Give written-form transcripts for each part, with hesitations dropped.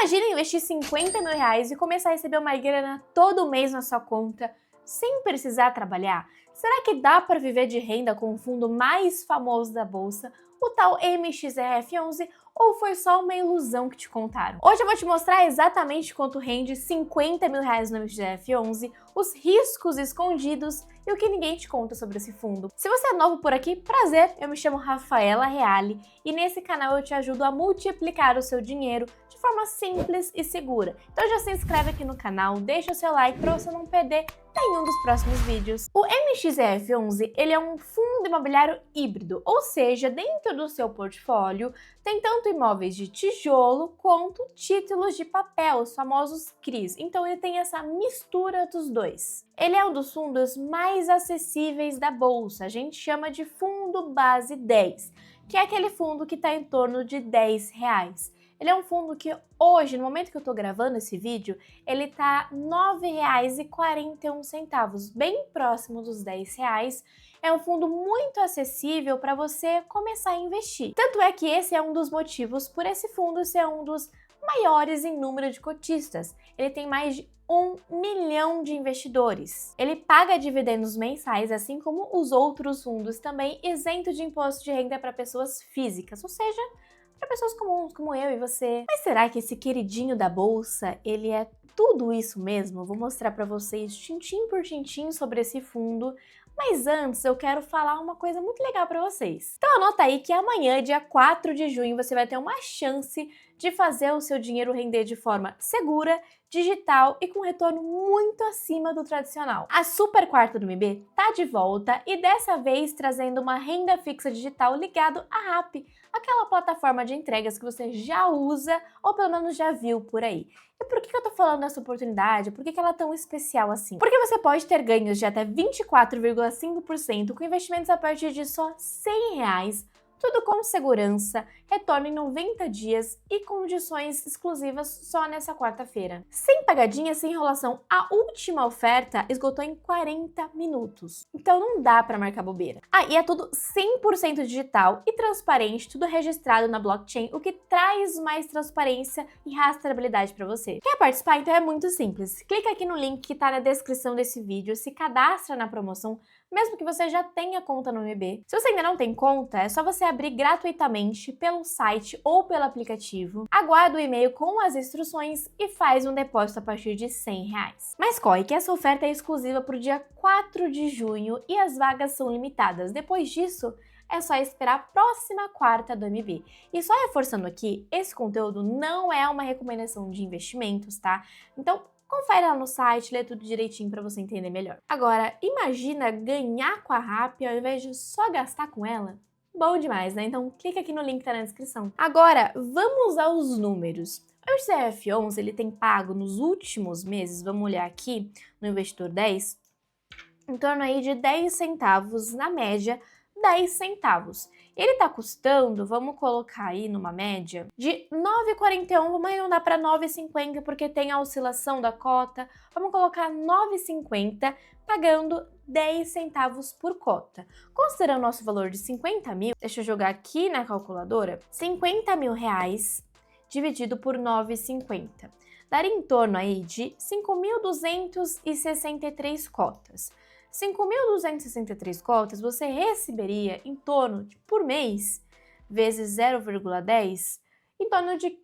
Imagina investir 50 mil reais e começar a receber uma grana todo mês na sua conta, sem precisar trabalhar? Será que dá para viver de renda com o fundo mais famoso da bolsa, o tal MXRF11, ou foi só uma ilusão que te contaram? Hoje eu vou te mostrar exatamente quanto rende 50 mil reais no MXRF11, os riscos escondidos e o que ninguém te conta sobre esse fundo. Se você é novo por aqui, prazer, eu me chamo Rafaela Reale e nesse canal eu te ajudo a multiplicar o seu dinheiro de forma simples e segura. Então já se inscreve aqui no canal, deixa o seu like para você não perder nenhum dos próximos vídeos. O MXRF11, ele é um fundo imobiliário híbrido, ou seja, dentro do seu portfólio tem tanto imóveis de tijolo quanto títulos de papel, os famosos CRIs. Então ele tem essa mistura dos dois. Ele é um dos fundos mais acessíveis da bolsa, a gente chama de fundo base 10, que é aquele fundo que está em torno de R$10. Ele é um fundo que hoje, no momento que eu estou gravando esse vídeo, ele está R$ 9,41, bem próximo dos R$10. É um fundo muito acessível para você começar a investir. Tanto é que esse é um dos motivos por esse fundo ser um dos maiores em número de cotistas. Ele tem mais de 1 milhão de investidores. Ele paga dividendos mensais, assim como os outros fundos também, isento de imposto de renda para pessoas físicas, ou seja, para pessoas comuns como eu e você. Mas será que esse queridinho da bolsa, ele é tudo isso mesmo? Eu vou mostrar para vocês tintim por tintim sobre esse fundo, mas antes eu quero falar uma coisa muito legal para vocês. Então anota aí que amanhã, dia 4 de junho, você vai ter uma chance de fazer o seu dinheiro render de forma segura, digital e com retorno muito acima do tradicional. A Super Quarta do MB tá de volta e dessa vez trazendo uma renda fixa digital ligado à Rappi, aquela plataforma de entregas que você já usa ou pelo menos já viu por aí. E por que eu tô falando dessa oportunidade? Por que ela é tão especial assim? Porque você pode ter ganhos de até 24,5% com investimentos a partir de só R$100, tudo com segurança, retorno em 90 dias e condições exclusivas só nessa quarta-feira. Sem pegadinha, sem enrolação, a última oferta esgotou em 40 minutos. Então não dá para marcar bobeira. Ah, e é tudo 100% digital e transparente, tudo registrado na blockchain, o que traz mais transparência e rastreabilidade para você. Quer participar? Então é muito simples. Clica aqui no link que está na descrição desse vídeo, se cadastra na promoção, mesmo que você já tenha conta no MB. Se você ainda não tem conta, é só você abrir gratuitamente pelo site ou pelo aplicativo, aguarda o e-mail com as instruções e faz um depósito a partir de R$100. Mas corre que essa oferta é exclusiva para o dia 4 de junho e as vagas são limitadas. Depois disso, é só esperar a próxima quarta do MB. E só reforçando aqui, esse conteúdo não é uma recomendação de investimentos, tá? Então, confere lá no site, lê tudo direitinho para você entender melhor. Agora, imagina ganhar com a Rappi ao invés de só gastar com ela? Bom demais, né? Então clica aqui no link que tá na descrição. Agora, vamos aos números. O MXRF11, ele tem pago nos últimos meses, vamos olhar aqui no Investidor 10, em torno aí de 10 centavos, na média, 10 centavos. Ele tá custando, vamos colocar aí numa média, de 9,41, mas não dá para 9,50 porque tem a oscilação da cota. Vamos colocar 9,50, pagando 10 centavos por cota. Considerando o nosso valor de 50 mil, deixa eu jogar aqui na calculadora, 50 mil reais dividido por 9,50. Daria em torno aí de 5.263 cotas. 5.263 cotas você receberia em torno de, por mês, vezes 0,10, em torno de R$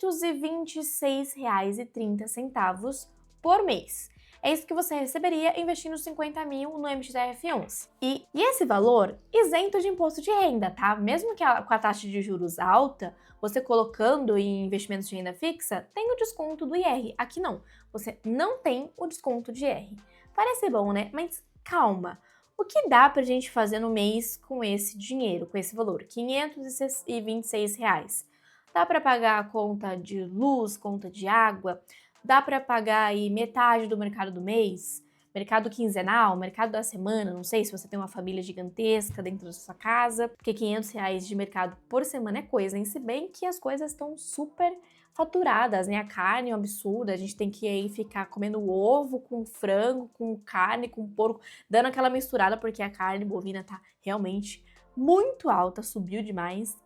526,30 por mês. É isso que você receberia investindo 50 mil no MXRF11. E esse valor isento de imposto de renda, tá? Mesmo que com a taxa de juros alta, você colocando em investimentos de renda fixa, tem o desconto do IR. Aqui não, você não tem o desconto de IR. Parece bom, né? Mas calma. O que dá pra gente fazer no mês com esse dinheiro, com esse valor? R$ 526. Dá para pagar a conta de luz, conta de água, dá para pagar aí metade do mercado do mês, mercado quinzenal, mercado da semana, não sei se você tem uma família gigantesca dentro da sua casa, porque R$ 500 de mercado por semana é coisa, hein? Se bem que as coisas estão super faturadas, né? A carne é um absurdo, a gente tem que aí ficar comendo ovo com frango, com carne, com porco, dando aquela misturada porque a carne bovina tá realmente muito alta, subiu demais.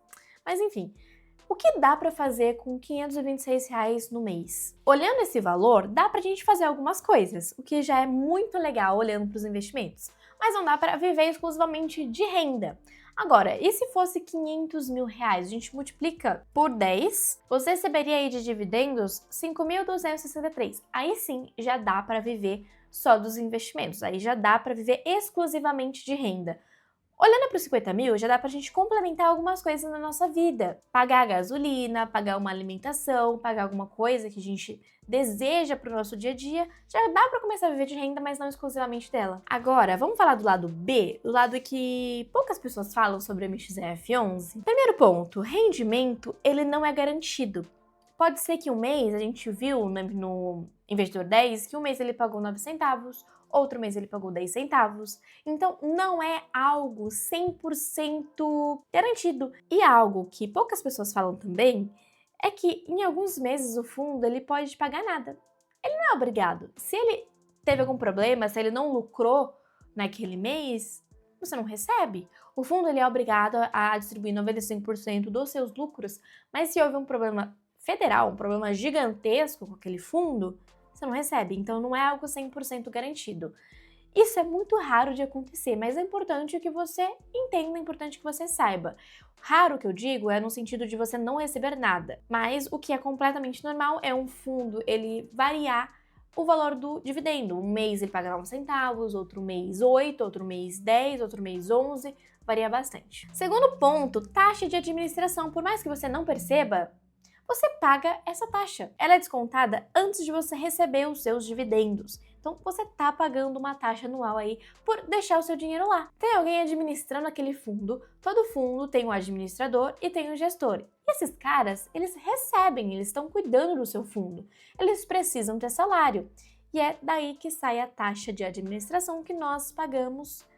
Mas enfim, O que dá para fazer com R$ 526 no mês? Olhando esse valor, dá para a gente fazer algumas coisas, o que já é muito legal olhando para os investimentos, mas não dá para viver exclusivamente de renda. Agora, e se fosse R$ 500.000? A gente multiplica por 10, você receberia aí de dividendos 5.263. Aí sim, já dá para viver só dos investimentos, aí já dá para viver exclusivamente de renda. Olhando para os 50 mil, já dá para a gente complementar algumas coisas na nossa vida. Pagar a gasolina, pagar uma alimentação, pagar alguma coisa que a gente deseja para o nosso dia a dia. Já dá para começar a viver de renda, mas não exclusivamente dela. Agora, vamos falar do lado B, do lado que poucas pessoas falam sobre o MXRF11. Primeiro ponto, rendimento, ele não é garantido. Pode ser que um mês, a gente viu no Investidor 10, que um mês ele pagou 9 centavos, outro mês ele pagou 10 centavos. Então, não é algo 100% garantido. E algo que poucas pessoas falam também é que em alguns meses o fundo ele pode pagar nada. Ele não é obrigado. Se ele teve algum problema, se ele não lucrou naquele mês, você não recebe. O fundo ele é obrigado a distribuir 95% dos seus lucros, mas se houve um problema federal, um problema gigantesco com aquele fundo, você não recebe, então não é algo 100% garantido. Isso é muito raro de acontecer, mas é importante que você entenda, é importante que você saiba. Raro que eu digo é no sentido de você não receber nada, mas o que é completamente normal é um fundo ele variar o valor do dividendo. Um mês ele paga 9 centavos, outro mês 8, outro mês 10, outro mês 11, varia bastante. Segundo ponto, taxa de administração. Por mais que você não perceba, você paga essa taxa. Ela é descontada antes de você receber os seus dividendos. Então, você tá pagando uma taxa anual aí por deixar o seu dinheiro lá. Tem alguém administrando aquele fundo, todo fundo tem um administrador e tem um gestor. E esses caras, eles recebem, eles estão cuidando do seu fundo. Eles precisam ter salário. E é daí que sai a taxa de administração que nós pagamos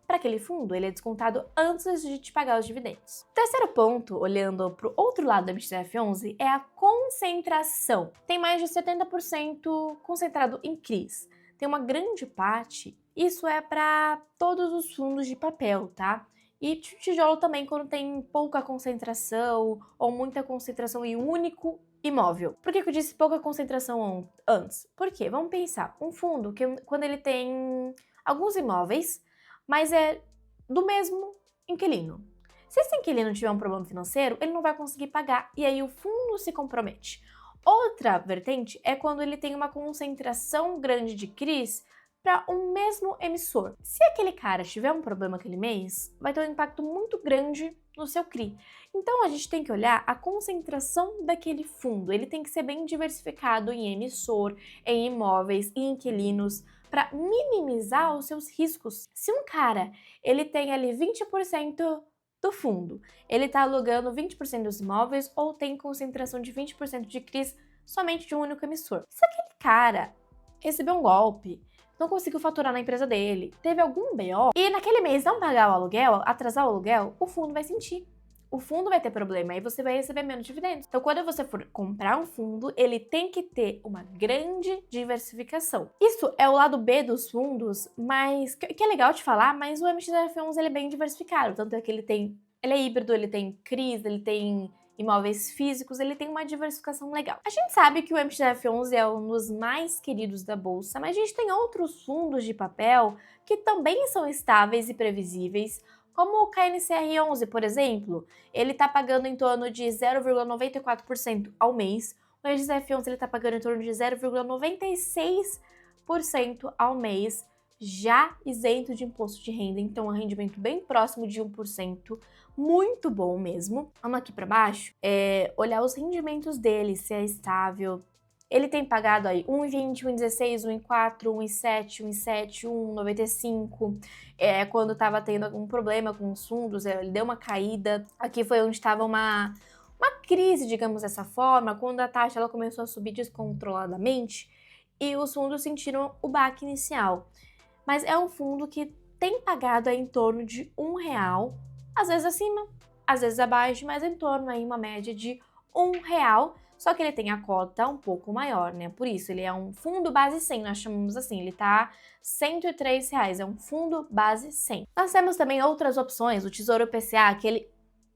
para aquele fundo. Ele é descontado antes de te pagar os dividendos. O terceiro ponto, olhando para o outro lado da MXRF11, é a concentração. Tem mais de 70% concentrado em CRIs. Tem uma grande parte, isso é para todos os fundos de papel, tá? E tijolo também, quando tem pouca concentração ou muita concentração em um único imóvel. Por que eu disse pouca concentração antes? Porque, vamos pensar, um fundo que quando ele tem alguns imóveis, mas é do mesmo inquilino. Se esse inquilino tiver um problema financeiro, ele não vai conseguir pagar e aí o fundo se compromete. Outra vertente é quando ele tem uma concentração grande de CRIs para um mesmo emissor. Se aquele cara tiver um problema aquele mês, vai ter um impacto muito grande no seu CRI. Então a gente tem que olhar a concentração daquele fundo. Ele tem que ser bem diversificado em emissor, em imóveis, em inquilinos, para minimizar os seus riscos. Se um cara, ele tem ali 20% do fundo, ele está alugando 20% dos imóveis ou tem concentração de 20% de CRIs somente de um único emissor. Se aquele cara recebeu um golpe, não conseguiu faturar na empresa dele, teve algum BO e naquele mês não pagar o aluguel, atrasar o aluguel, o fundo vai sentir. O fundo vai ter problema e você vai receber menos dividendos. Então, quando você for comprar um fundo, ele tem que ter uma grande diversificação. Isso é o lado B dos fundos, mas que é legal de falar, mas o MXRF11 ele é bem diversificado. Tanto é que ele é híbrido, ele tem CRIs, ele tem imóveis físicos, ele tem uma diversificação legal. A gente sabe que o MXRF11 é um dos mais queridos da bolsa, mas a gente tem outros fundos de papel que também são estáveis e previsíveis, como o KNCR11, por exemplo. Ele está pagando em torno de 0,94% ao mês. O MXRF11 ele está pagando em torno de 0,96% ao mês, já isento de imposto de renda, então um rendimento bem próximo de 1%, muito bom mesmo. Vamos aqui para baixo, olhar os rendimentos dele, se é estável. Ele tem pagado aí 1,20, 1,16, 1,4, 1,7, 1,7, 1,95. Quando estava tendo algum problema com os fundos, ele deu uma caída. Aqui foi onde estava uma crise, digamos dessa forma, quando a taxa ela começou a subir descontroladamente e os fundos sentiram o baque inicial. Mas é um fundo que tem pagado aí em torno de R$1, às vezes acima, às vezes abaixo, mas em torno aí uma média de R$1, só que ele tem a cota um pouco maior, né? Por isso, ele é um fundo base 100, nós chamamos assim, ele tá R$103, é um fundo base 100. Nós temos também outras opções, o Tesouro IPCA, que ele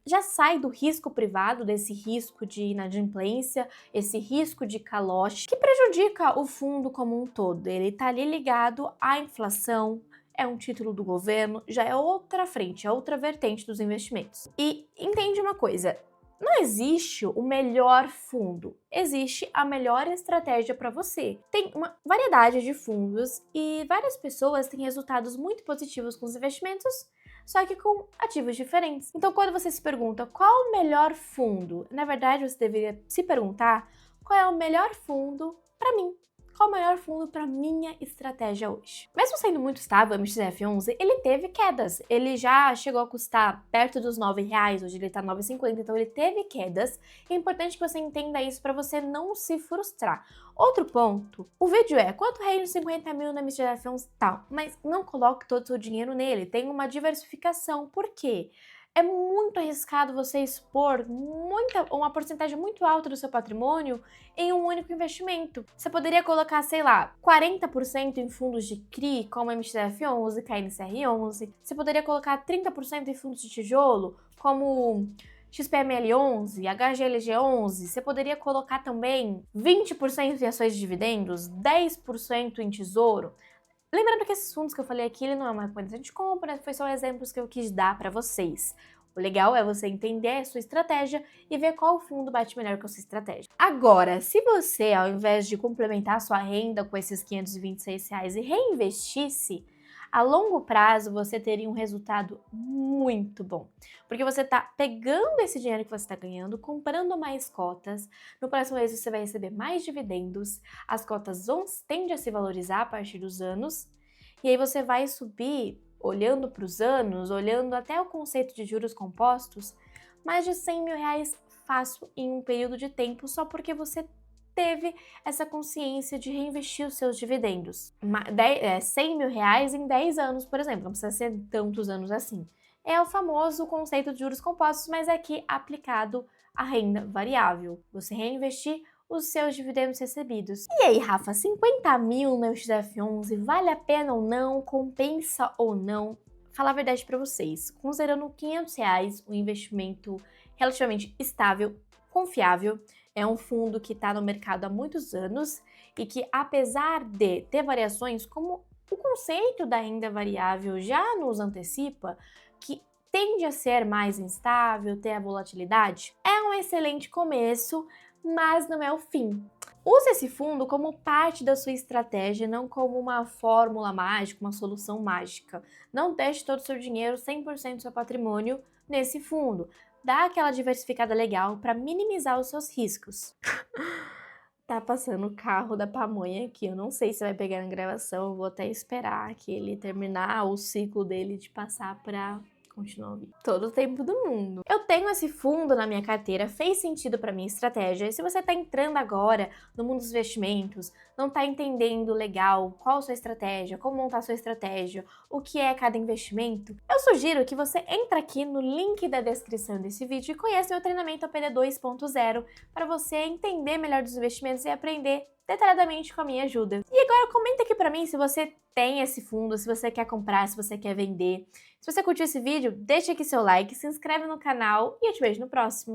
já sai do risco privado, desse risco de inadimplência, esse risco de calote, que prejudica o fundo como um todo. Ele está ali ligado à inflação, é um título do governo, já é outra frente, é outra vertente dos investimentos. E entende uma coisa, não existe o melhor fundo, existe a melhor estratégia para você. Tem uma variedade de fundos e várias pessoas têm resultados muito positivos com os investimentos, só que com ativos diferentes. Então, quando você se pergunta qual o melhor fundo, na verdade você deveria se perguntar qual é o melhor fundo para mim. Qual o melhor fundo para minha estratégia hoje? Mesmo sendo muito estável, o MXF11, ele teve quedas. Ele já chegou a custar perto dos R$9, hoje ele está R$9,50, então ele teve quedas. E é importante que você entenda isso para você não se frustrar. Outro ponto, o vídeo é quanto rende 50 mil no MXF11 tal, mas não coloque todo o seu dinheiro nele, tem uma diversificação. Por quê? É muito arriscado você expor uma porcentagem muito alta do seu patrimônio em um único investimento. Você poderia colocar, sei lá, 40% em fundos de CRI, como MXF11, KNCR11. Você poderia colocar 30% em fundos de tijolo, como XPML11, HGLG11. Você poderia colocar também 20% em ações de dividendos, 10% em tesouro. Lembrando que esses fundos que eu falei aqui, ele não é uma recomendação de compra, foi só exemplos que eu quis dar para vocês. O legal é você entender a sua estratégia e ver qual fundo bate melhor com a sua estratégia. Agora, se você, ao invés de complementar a sua renda com esses R$526 e reinvestisse, a longo prazo você teria um resultado muito bom, porque você está pegando esse dinheiro que você está ganhando, comprando mais cotas, no próximo mês você vai receber mais dividendos, as cotas tendem a se valorizar a partir dos anos, e aí você vai subir, olhando para os anos, olhando até o conceito de juros compostos, mais de R$100 mil fácil em um período de tempo só porque você teve essa consciência de reinvestir os seus dividendos. R$100 mil em 10 anos, por exemplo, não precisa ser tantos anos assim. É o famoso conceito de juros compostos, mas aqui aplicado à renda variável. Você reinvestir os seus dividendos recebidos. E aí, Rafa, 50 mil no XF11, vale a pena ou não? Compensa ou não? Falar a verdade para vocês, considerando R$500, um investimento relativamente estável, confiável, é um fundo que está no mercado há muitos anos e que, apesar de ter variações, como o conceito da renda variável já nos antecipa, que tende a ser mais instável, ter a volatilidade, é um excelente começo, mas não é o fim. Use esse fundo como parte da sua estratégia, não como uma fórmula mágica, uma solução mágica. Não deixe todo o seu dinheiro, 100% do seu patrimônio, nesse fundo. Dá aquela diversificada legal para minimizar os seus riscos. Tá passando o carro da pamonha aqui, eu não sei se vai pegar na gravação, eu vou até esperar que ele terminar o ciclo dele de passar para continuar o vídeo. Todo o tempo do mundo. Eu tenho esse fundo na minha carteira, fez sentido para minha estratégia. E se você tá entrando agora no mundo dos investimentos, não tá entendendo legal qual a sua estratégia, como montar a sua estratégia, o que é cada investimento, eu sugiro que você entre aqui no link da descrição desse vídeo e conheça meu treinamento APD 2.0 para você entender melhor dos investimentos e aprender detalhadamente com a minha ajuda. E agora comenta aqui pra mim se você tem esse fundo, se você quer comprar, se você quer vender. Se você curtiu esse vídeo, deixa aqui seu like, se inscreve no canal e eu te vejo no próximo.